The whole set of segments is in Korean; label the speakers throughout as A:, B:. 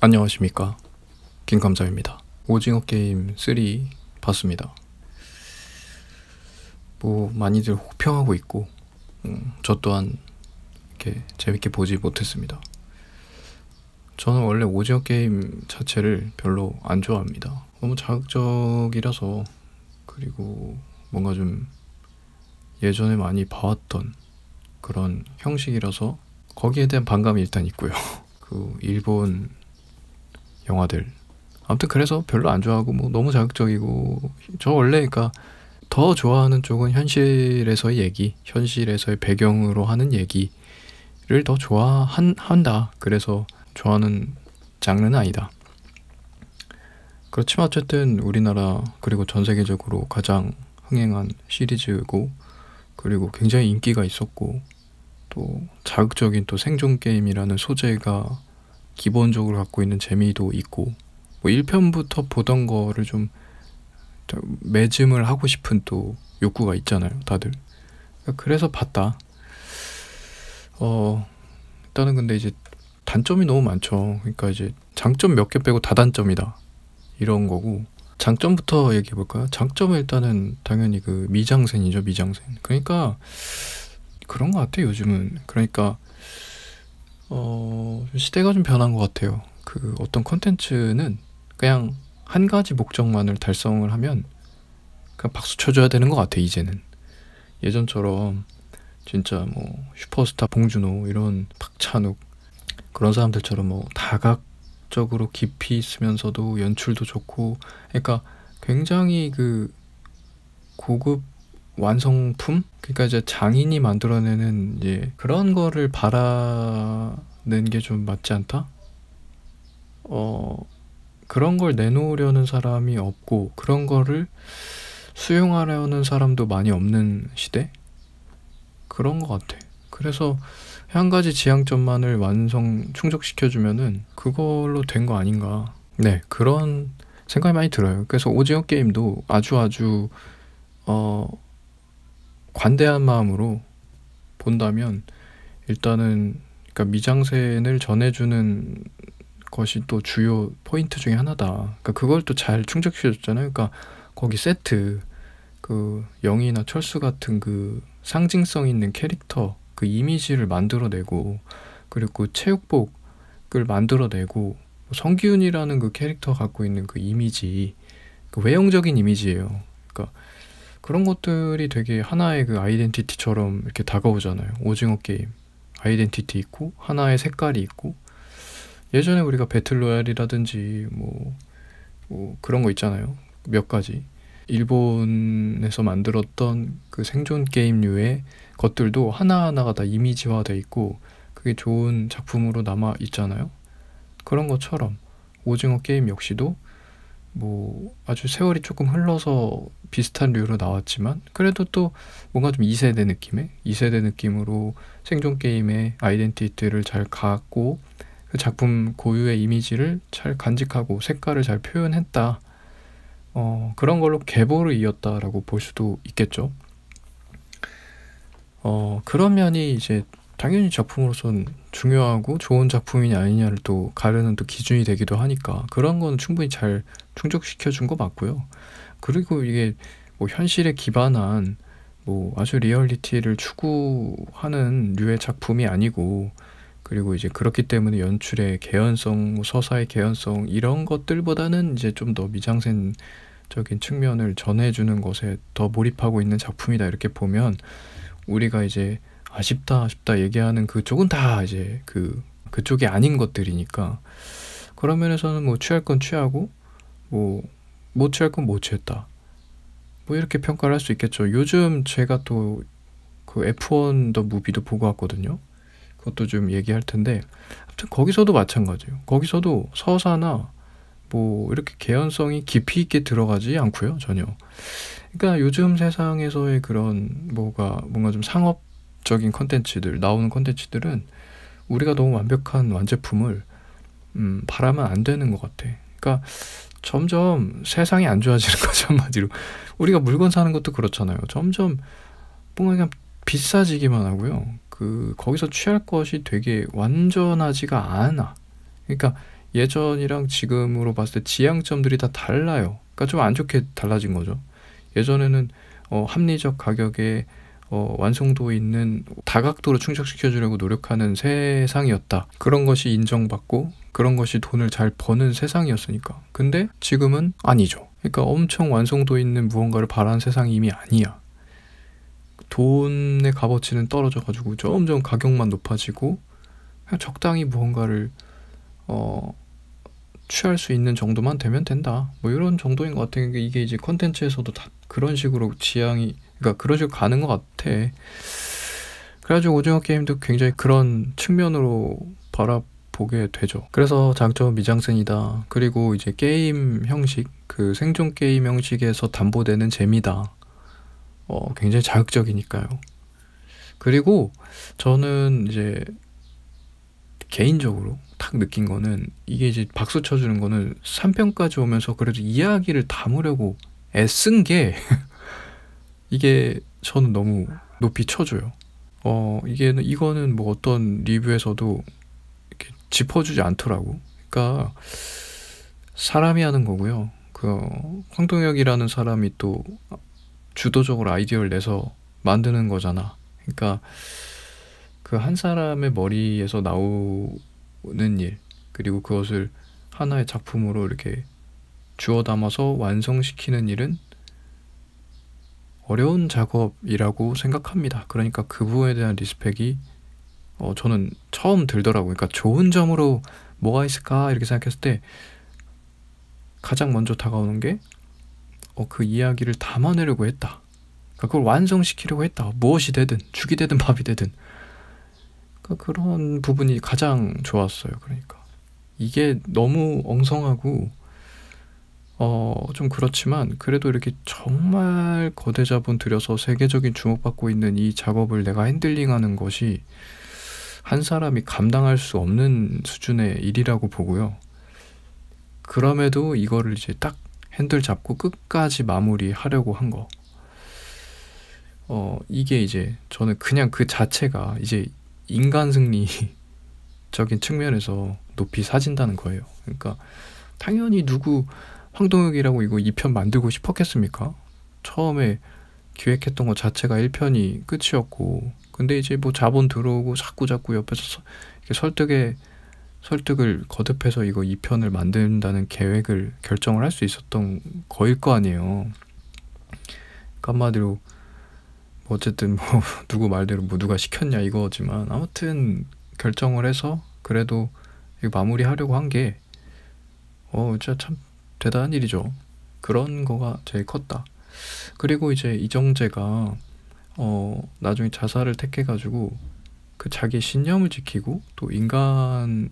A: 안녕하십니까, 김감자입니다. 오징어 게임 3 봤습니다. 뭐 많이들 호평하고 있고 저 또한 이렇게 재밌게 보지 못했습니다. 저는 원래 오징어 게임 자체를 별로 안 좋아합니다. 너무 자극적이라서, 그리고 뭔가 좀 예전에 많이 봐왔던 그런 형식이라서 거기에 대한 반감이 일단 있고요. 그 일본 영화들, 아무튼 그래서 별로 안 좋아하고, 뭐 너무 자극적이고, 저 원래 그러니까 더 좋아하는 쪽은 현실에서의 얘기, 현실에서의 배경으로 하는 얘기를 더 좋아한다. 그래서 좋아하는 장르는 아니다. 그렇지만 어쨌든 우리나라 그리고 전 세계적으로 가장 흥행한 시리즈고, 그리고 굉장히 인기가 있었고, 또 자극적인 또 생존 게임이라는 소재가 기본적으로 갖고 있는 재미도 있고, 뭐 1편부터 보던 거를 좀 매짐을 하고 싶은 또 욕구가 있잖아요, 다들. 그래서 봤다. 일단은 근데 이제 단점이 너무 많죠. 그러니까 이제 장점 몇 개 빼고 다 단점이다, 이런 거고. 장점부터 얘기해 볼까요? 장점은 일단은 당연히 그 미장센이죠, 미장센. 그러니까 그런 것 같아요, 요즘은. 그러니까 시대가 좀 변한 것 같아요. 그 어떤 콘텐츠는 그냥 한 가지 목적만을 달성을 하면 그냥 박수 쳐줘야 되는 것 같아, 이제는. 예전처럼 진짜 뭐 슈퍼스타 봉준호, 이런 박찬욱, 그런 사람들처럼 뭐 다각적으로 깊이 있으면서도 연출도 좋고, 그러니까 굉장히 그 고급 완성품? 그러니까 이제 장인이 만들어내는 이제 그런 거를 바라는 게 좀 맞지 않다? 그런 걸 내놓으려는 사람이 없고, 그런 거를 수용하려는 사람도 많이 없는 시대? 그런 것 같아. 그래서 한 가지 지향점만을 충족시켜주면은 그걸로 된 거 아닌가. 네, 그런 생각이 많이 들어요. 그래서 오징어 게임도 아주 관대한 마음으로 본다면, 일단은 그러니까 미장센을 전해주는 것이 또 주요 포인트 중에 하나다. 그러니까 그걸 또 잘 충족시켜줬잖아요. 그러니까 거기 세트, 그 영희나 철수 같은 그 상징성 있는 캐릭터, 그 이미지를 만들어내고, 그리고 체육복을 만들어내고, 성기훈이라는 그 캐릭터 갖고 있는 그 이미지, 그 외형적인 이미지예요. 그러니까 그런 것들이 되게 하나의 그 아이덴티티처럼 이렇게 다가오잖아요. 오징어 게임 아이덴티티 있고, 하나의 색깔이 있고. 예전에 우리가 배틀로얄이라든지 뭐 그런 거 있잖아요. 몇 가지 일본에서 만들었던 그 생존 게임류의 것들도 하나하나가 다 이미지화돼 있고, 그게 좋은 작품으로 남아 있잖아요. 그런 것처럼 오징어 게임 역시도 뭐 아주 세월이 조금 흘러서 비슷한 류로 나왔지만, 그래도 또 뭔가 좀 2세대 느낌으로 생존 게임의 아이덴티티를 잘 갖고, 그 작품 고유의 이미지를 잘 간직하고 색깔을 잘 표현했다. 그런 걸로 계보를 이었다라고 볼 수도 있겠죠. 그런 면이 이제 당연히 작품으로선 중요하고 좋은 작품이냐 아니냐를 또 가르는 또 기준이 되기도 하니까, 그런 건 충분히 잘 충족시켜 준 거 맞고요. 그리고 이게 뭐 현실에 기반한 뭐 아주 리얼리티를 추구하는 류의 작품이 아니고, 그리고 이제 그렇기 때문에 연출의 개연성, 서사의 개연성, 이런 것들보다는 이제 좀 더 미장센적인 측면을 전해주는 것에 더 몰입하고 있는 작품이다, 이렇게 보면 우리가 이제 아쉽다 얘기하는 그쪽은 다 이제 그쪽이 아닌 것들이니까, 그런 면에서는 뭐 취할 건 취하고, 뭐 못 취할 건 못 취했다, 뭐 이렇게 평가를 할 수 있겠죠. 요즘 제가 또 그 F1 더 무비도 보고 왔거든요. 그것도 좀 얘기할 텐데, 아무튼 거기서도 마찬가지예요. 거기서도 서사나 뭐 이렇게 개연성이 깊이 있게 들어가지 않고요, 전혀. 그러니까 요즘 세상에서의 그런 뭔가 좀 상업적인 컨텐츠들, 나오는 컨텐츠들은 우리가 너무 완벽한 완제품을 바라면 안 되는 것 같아. 그러니까 점점 세상이 안 좋아지는 거죠, 한마디로. 우리가 물건 사는 것도 그렇잖아요. 점점 뭔가 그냥 비싸지기만 하고요. 거기서 취할 것이 되게 완전하지가 않아. 그러니까 예전이랑 지금으로 봤을 때 지향점들이 다 달라요. 그러니까 좀 안 좋게 달라진 거죠. 예전에는 합리적 가격에 완성도 있는 다각도로 충족시켜주려고 노력하는 세상이었다. 그런 것이 인정받고 그런 것이 돈을 잘 버는 세상이었으니까. 근데 지금은 아니죠. 그러니까 엄청 완성도 있는 무언가를 바라는 세상이 이미 아니야. 돈의 값어치는 떨어져가지고 점점 가격만 높아지고 그냥 적당히 무언가를 취할 수 있는 정도만 되면 된다. 뭐 이런 정도인 것 같아요. 이게 이제 컨텐츠에서도 다 그런 식으로 지향이, 그러니까 그런 식으로 가는 것 같아. 그래가지고 오징어 게임도 굉장히 그런 측면으로 바라보게 되죠. 그래서 장점은 미장센이다. 그리고 이제 게임 형식, 그 생존 게임 형식에서 담보되는 재미다. 굉장히 자극적이니까요. 그리고 저는 이제 개인적으로 딱 느낀 거는, 이게 이제 박수 쳐주는 거는 3편까지 오면서 그래도 이야기를 담으려고 애쓴 게 이게 저는 너무 높이 쳐줘요. 이거는 뭐 어떤 리뷰에서도 이렇게 짚어주지 않더라고. 그러니까 사람이 하는 거고요. 그 황동혁이라는 사람이 또 주도적으로 아이디어를 내서 만드는 거잖아. 그러니까 그 한 사람의 머리에서 나오는 일, 그리고 그것을 하나의 작품으로 이렇게 주워 담아서 완성시키는 일은 어려운 작업이라고 생각합니다. 그러니까 그 부분에 대한 리스펙이 저는 처음 들더라고요. 그러니까 좋은 점으로 뭐가 있을까 이렇게 생각했을 때 가장 먼저 다가오는 게 그 이야기를 담아내려고 했다. 그러니까 그걸 완성시키려고 했다. 무엇이 되든 죽이 되든 밥이 되든. 그러니까 그런 부분이 가장 좋았어요. 그러니까 이게 너무 엉성하고 좀 그렇지만 그래도 이렇게 정말 거대 자본 들여서 세계적인 주목받고 있는 이 작업을 내가 핸들링하는 것이 한 사람이 감당할 수 없는 수준의 일이라고 보고요. 그럼에도 이거를 이제 딱 핸들 잡고 끝까지 마무리하려고 한 거. 이게 이제 저는 그냥 그 자체가 이제 인간 승리적인 측면에서 높이 사진다는 거예요. 그러니까 당연히 누구 황동혁이라고 이거 2편 만들고 싶었겠습니까? 처음에 기획했던 것 자체가 1편이 끝이었고, 근데 이제 뭐 자본 들어오고 자꾸 옆에서 이렇게 설득을 거듭해서 이거 2편을 만든다는 계획을 결정을 할 수 있었던 거일 거 아니에요. 그러니까 한마디로 뭐 어쨌든 뭐 누구 말대로 뭐 누가 시켰냐 이거지만 아무튼 결정을 해서 그래도 이거 마무리하려고 한 게 진짜 참 대단한 일이죠. 그런 거가 제일 컸다. 그리고 이제 이정재가 나중에 자살을 택해가지고 그 자기 신념을 지키고 또 인간애를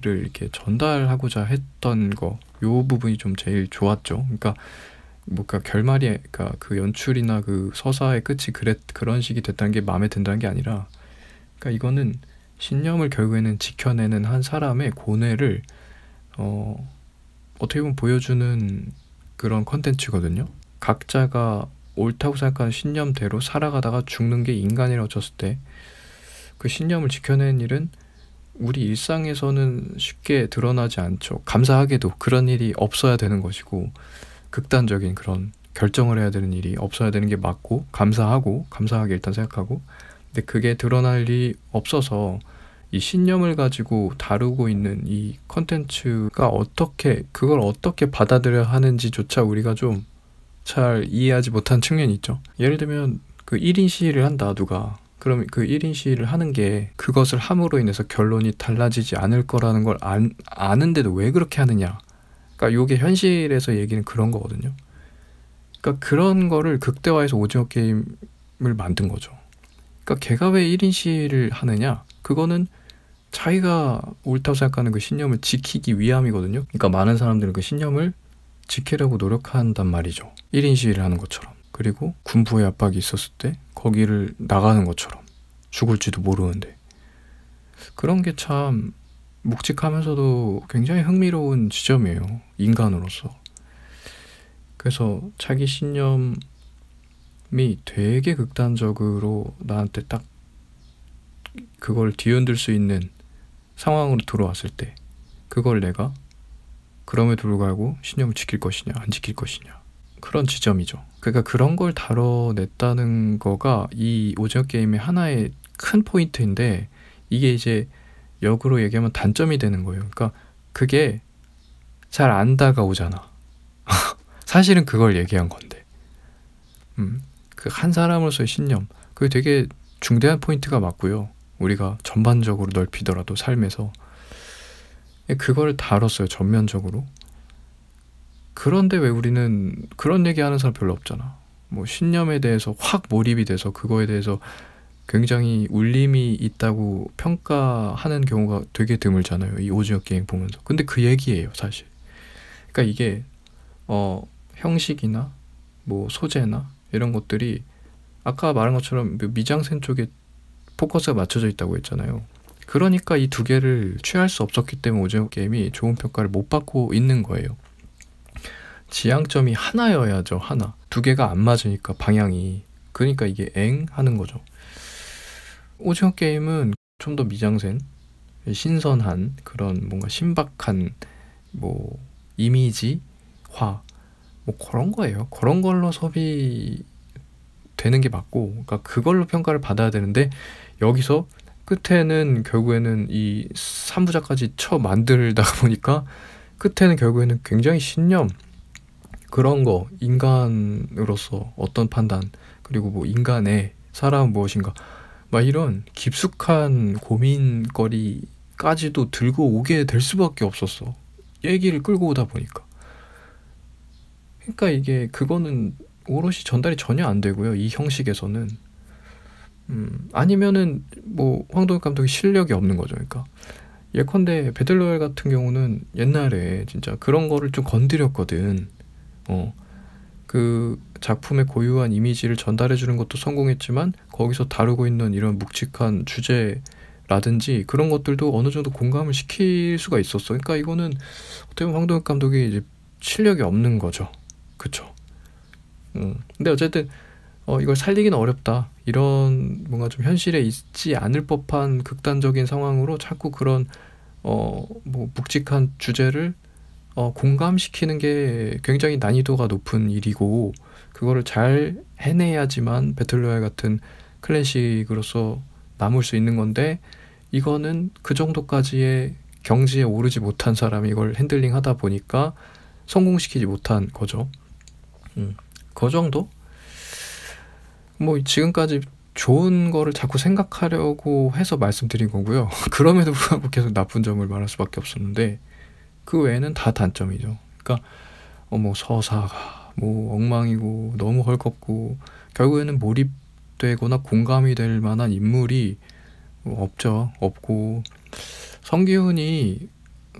A: 이렇게 전달하고자 했던 거, 요 부분이 좀 제일 좋았죠. 그러니까 뭔가 결말이, 그러니까 그 연출이나 그 서사의 끝이 그런 식이 됐다는 게 마음에 든다는 게 아니라, 그러니까 이거는 신념을 결국에는 지켜내는 한 사람의 고뇌를 어떻게 보면 보여주는 그런 컨텐츠거든요. 각자가 옳다고 생각하는 신념대로 살아가다가 죽는 게 인간이라고 쳤을 때 그 신념을 지켜내는 일은 우리 일상에서는 쉽게 드러나지 않죠. 감사하게도 그런 일이 없어야 되는 것이고, 극단적인 그런 결정을 해야 되는 일이 없어야 되는 게 맞고, 감사하게 일단 생각하고, 근데 그게 드러날 일이 없어서 이 신념을 가지고 다루고 있는 이 컨텐츠가 그걸 어떻게 받아들여야 하는지조차 우리가 좀 잘 이해하지 못한 측면이 있죠. 예를 들면 그 1인 시위를 한다, 누가. 그럼 그 1인 시위를 하는 게 그것을 함으로 인해서 결론이 달라지지 않을 거라는 걸 아는데도 왜 그렇게 하느냐. 그러니까 요게 현실에서 얘기는 그런 거거든요. 그러니까 그런 거를 극대화해서 오징어 게임을 만든 거죠. 그러니까 걔가 왜 1인 시위를 하느냐? 그거는 자기가 옳다고 생각하는 그 신념을 지키기 위함이거든요. 그러니까 많은 사람들은 그 신념을 지키려고 노력한단 말이죠. 1인 시위를 하는 것처럼. 그리고 군부의 압박이 있었을 때 거기를 나가는 것처럼. 죽을지도 모르는데. 그런 게 참 묵직하면서도 굉장히 흥미로운 지점이에요. 인간으로서. 그래서 자기 신념이 되게 극단적으로 나한테 딱 그걸 뒤흔들 수 있는 상황으로 들어왔을 때 그걸 내가 그럼에도 불구하고 신념을 지킬 것이냐 안 지킬 것이냐, 그런 지점이죠. 그러니까 그런 걸 다뤄냈다는 거가 이 오징어 게임의 하나의 큰 포인트인데, 이게 이제 역으로 얘기하면 단점이 되는 거예요. 그러니까 그게 잘 안 다가오잖아. 사실은 그걸 얘기한 건데, 그 한 사람으로서의 신념, 그게 되게 중대한 포인트가 맞고요. 우리가 전반적으로 넓히더라도 삶에서 그걸 다뤘어요, 전면적으로. 그런데 왜 우리는 그런 얘기하는 사람 별로 없잖아. 뭐 신념에 대해서 확 몰입이 돼서 그거에 대해서 굉장히 울림이 있다고 평가하는 경우가 되게 드물잖아요, 이 오징어 게임 보면서. 근데 그 얘기예요, 사실. 그러니까 이게 형식이나 뭐 소재나 이런 것들이 아까 말한 것처럼 미장센 쪽에 포커스가 맞춰져 있다고 했잖아요. 그러니까 이 두 개를 취할 수 없었기 때문에 오징어 게임이 좋은 평가를 못 받고 있는 거예요. 지향점이 하나여야죠, 하나. 두 개가 안 맞으니까 방향이. 그러니까 이게 엥 하는 거죠. 오징어 게임은 좀 더 미장센, 신선한 그런 뭔가 신박한 뭐 이미지화 뭐 그런 거예요. 그런 걸로 소비되는 게 맞고, 그러니까 그걸로 평가를 받아야 되는데, 여기서 끝에는 결국에는 이 3부작까지 쳐 만들다 보니까 끝에는 결국에는 굉장히 신념, 그런 거, 인간으로서 어떤 판단, 그리고 뭐 인간의 사람은 무엇인가, 막 이런 깊숙한 고민거리까지도 들고 오게 될 수밖에 없었어, 얘기를 끌고 오다 보니까. 그러니까 이게 그거는 오롯이 전달이 전혀 안 되고요, 이 형식에서는. 아니면은 뭐 황동혁 감독이 실력이 없는 거죠. 그러니까 예컨대 배틀로얄 같은 경우는 옛날에 진짜 그런 거를 좀 건드렸거든. 그 작품의 고유한 이미지를 전달해 주는 것도 성공했지만, 거기서 다루고 있는 이런 묵직한 주제라든지 그런 것들도 어느 정도 공감을 시킬 수가 있었어. 그러니까 이거는 어떻게 보면 황동혁 감독이 이제 실력이 없는 거죠. 그쵸? 근데 어쨌든 이걸 살리기는 어렵다, 이런 뭔가 좀 현실에 있지 않을 법한 극단적인 상황으로 자꾸 그런 뭐 묵직한 주제를 공감시키는 게 굉장히 난이도가 높은 일이고, 그거를 잘 해내야지만 배틀로얄 같은 클래식으로서 남을 수 있는 건데, 이거는 그 정도까지의 경지에 오르지 못한 사람이 이걸 핸들링 하다 보니까 성공시키지 못한 거죠. 그 정도? 뭐 지금까지 좋은 거를 자꾸 생각하려고 해서 말씀드린 거고요. 그럼에도 불구하고 계속 나쁜 점을 말할 수밖에 없었는데, 그 외에는 다 단점이죠. 그러니까 뭐 서사가 뭐 엉망이고 너무 헐겁고, 결국에는 몰입되거나 공감이 될 만한 인물이 없죠. 없고, 성기훈이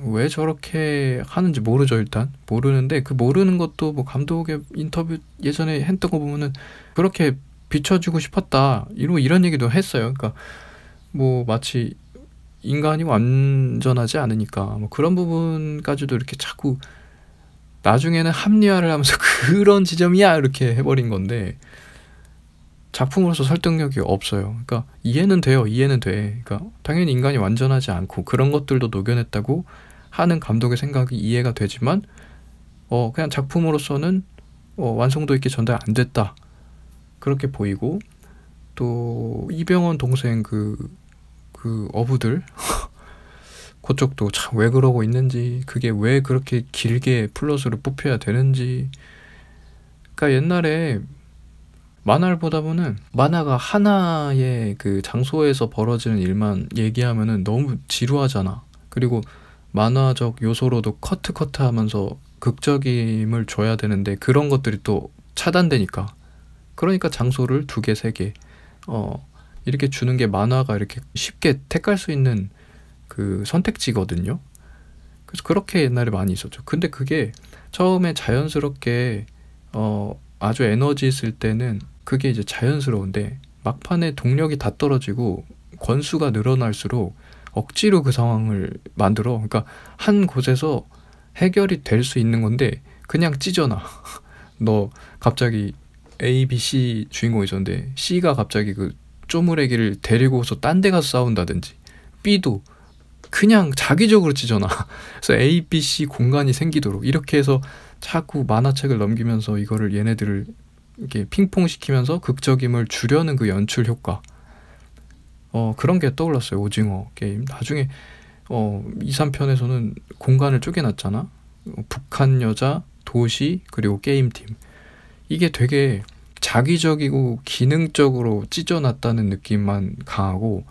A: 왜 저렇게 하는지 모르죠. 일단 모르는데, 그 모르는 것도 뭐 감독의 인터뷰 예전에 했던 거 보면은 그렇게 비춰주고 싶었다, 이런 얘기도 했어요. 그러니까 뭐 마치 인간이 완전하지 않으니까 뭐 그런 부분까지도 이렇게 자꾸 나중에는 합리화를 하면서 그런 지점이야 이렇게 해버린 건데, 작품으로서 설득력이 없어요. 그러니까 이해는 돼요, 이해는 돼. 그러니까 당연히 인간이 완전하지 않고 그런 것들도 녹여냈다고 하는 감독의 생각이 이해가 되지만, 그냥 작품으로서는 완성도 있게 전달 안 됐다, 그렇게 보이고. 또 이병헌 동생 그 어부들 그쪽도 참 왜 그러고 있는지, 그게 왜 그렇게 길게 플롯으로 뽑혀야 되는지. 그러니까 옛날에 만화를 보다 보면 만화가 하나의 그 장소에서 벌어지는 일만 얘기하면은 너무 지루하잖아. 그리고 만화적 요소로도 커트 하면서 극적임을 줘야 되는데 그런 것들이 또 차단되니까, 그러니까 장소를 2개, 3개 이렇게 주는 게 만화가 이렇게 쉽게 택할 수 있는 그 선택지거든요. 그래서 그렇게 옛날에 많이 있었죠. 근데 그게 처음에 자연스럽게 아주 에너지 있을 때는 그게 이제 자연스러운데, 막판에 동력이 다 떨어지고 권수가 늘어날수록 억지로 그 상황을 만들어. 그러니까 한 곳에서 해결이 될 수 있는 건데 그냥 찢어놔. 너 갑자기 A, B, C 주인공이 있었는데 C가 갑자기 그 쪼무레기를 데리고서 딴 데 가서 싸운다든지, B도 그냥 자기적으로 찢어놔. 그래서 A, B, C 공간이 생기도록 이렇게 해서 자꾸 만화책을 넘기면서 이거를 얘네들을 이렇게 핑퐁 시키면서 극적임을 주려는 그 연출 효과. 그런 게 떠올랐어요. 오징어 게임. 나중에 2, 3편에서는 공간을 쪼개놨잖아. 북한 여자, 도시, 그리고 게임팀. 이게 되게 자기적이고 기능적으로 찢어놨다는 느낌만 강하고,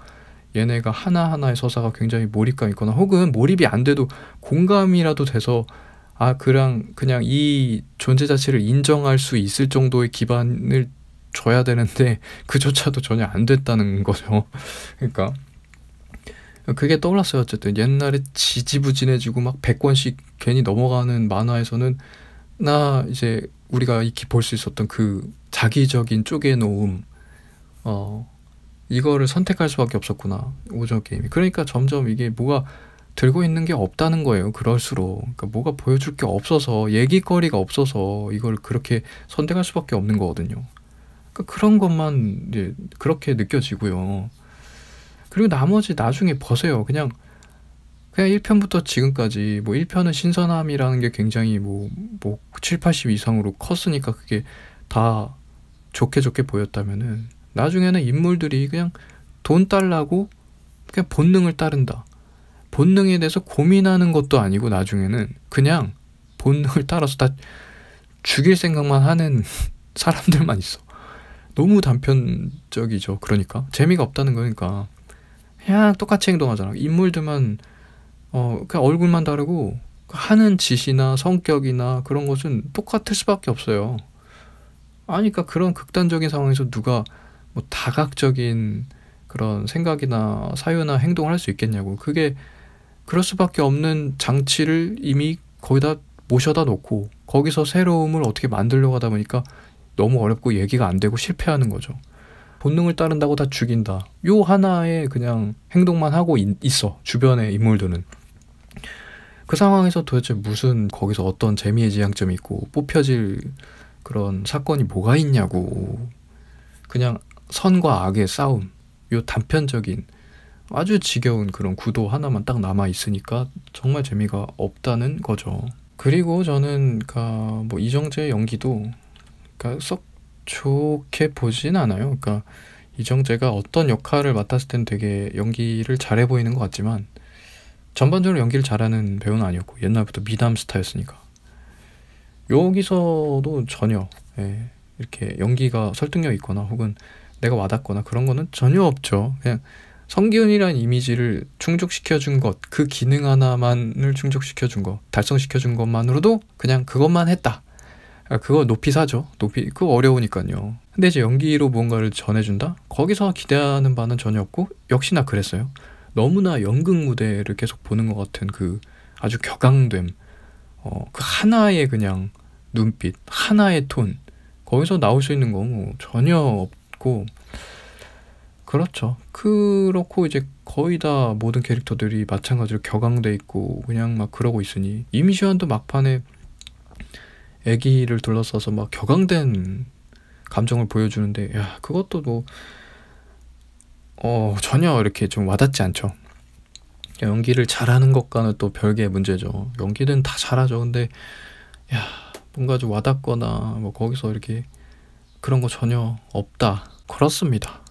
A: 얘네가 하나하나의 서사가 굉장히 몰입감 있거나 혹은 몰입이 안 돼도 공감이라도 돼서 그냥 이 존재 자체를 인정할 수 있을 정도의 기반을 줘야 되는데 그조차도 전혀 안 됐다는 거죠. 그러니까 그게 떠올랐어요. 어쨌든 옛날에 지지부진해지고 막 100권씩 괜히 넘어가는 만화에서는 이제 우리가 익히 볼 수 있었던 그 자기적인 쪼개놓음, 이거를 선택할 수밖에 없었구나, 오징어 게임이. 그러니까 점점 이게 뭐가 들고 있는 게 없다는 거예요. 그럴수록. 그러니까 뭐가 보여줄 게 없어서, 얘기거리가 없어서 이걸 그렇게 선택할 수밖에 없는 거거든요. 그러니까 그런 것만 이제 그렇게 느껴지고요. 그리고 나머지 나중에 보세요. 그냥 1편부터 지금까지 1편은 신선함이라는 게 굉장히 7, 80 이상으로 컸으니까 그게 다 좋게 보였다면은, 나중에는 인물들이 그냥 돈 달라고 그냥 본능을 따른다. 본능에 대해서 고민하는 것도 아니고 나중에는 그냥 본능을 따라서 다 죽일 생각만 하는 사람들만 있어. 너무 단편적이죠. 그러니까 재미가 없다는 거니까 그냥 똑같이 행동하잖아. 인물들만 그냥 얼굴만 다르고 하는 짓이나 성격이나 그런 것은 똑같을 수밖에 없어요. 그러니까 그런 극단적인 상황에서 누가 다각적인 그런 생각이나 사유나 행동을 할 수 있겠냐고. 그게 그럴 수밖에 없는 장치를 이미 거기다 모셔다 놓고 거기서 새로움을 어떻게 만들려고 하다 보니까 너무 어렵고 얘기가 안 되고 실패하는 거죠. 본능을 따른다고 다 죽인다. 요 하나의 그냥 행동만 하고 있어. 주변의 인물들은. 그 상황에서 도대체 무슨 거기서 어떤 재미의 지향점이 있고 뽑혀질 그런 사건이 뭐가 있냐고. 그냥 선과 악의 싸움. 요 단편적인 아주 지겨운 그런 구도 하나만 딱 남아 있으니까 정말 재미가 없다는 거죠. 그리고 저는 이정재의 연기도 썩 좋게 보진 않아요. 그러니까 이정재가 어떤 역할을 맡았을 땐 되게 연기를 잘해 보이는 것 같지만 전반적으로 연기를 잘하는 배우는 아니었고, 옛날부터 미담 스타였으니까. 여기서도 전혀 이렇게 연기가 설득력 있거나 혹은 내가 와닿거나 그런 거는 전혀 없죠. 그냥 성기훈이라는 이미지를 충족시켜준 것, 그 기능 하나만을 충족시켜준 것, 달성시켜준 것만으로도 그냥 그것만 했다. 그거 높이 사죠. 그거 어려우니까요. 근데 이제 연기로 무언가를 전해준다? 거기서 기대하는 바는 전혀 없고, 역시나 그랬어요. 너무나 연극 무대를 계속 보는 것 같은 그 아주 격앙됨, 그 하나의 그냥 눈빛, 하나의 톤, 거기서 나올 수 있는 거 전혀 없고, 그렇죠. 그렇고 이제 거의 다 모든 캐릭터들이 마찬가지로 격앙돼 있고 그냥 막 그러고 있으니, 임시완도 막판에 애기를 둘러싸서 막 격앙된 감정을 보여주는데, 그것도 전혀 이렇게 좀 와닿지 않죠. 연기를 잘하는 것과는 또 별개의 문제죠. 연기는 다 잘하죠. 근데 뭔가 좀 와닿거나 거기서 이렇게 그런 거 전혀 없다. 그렇습니다.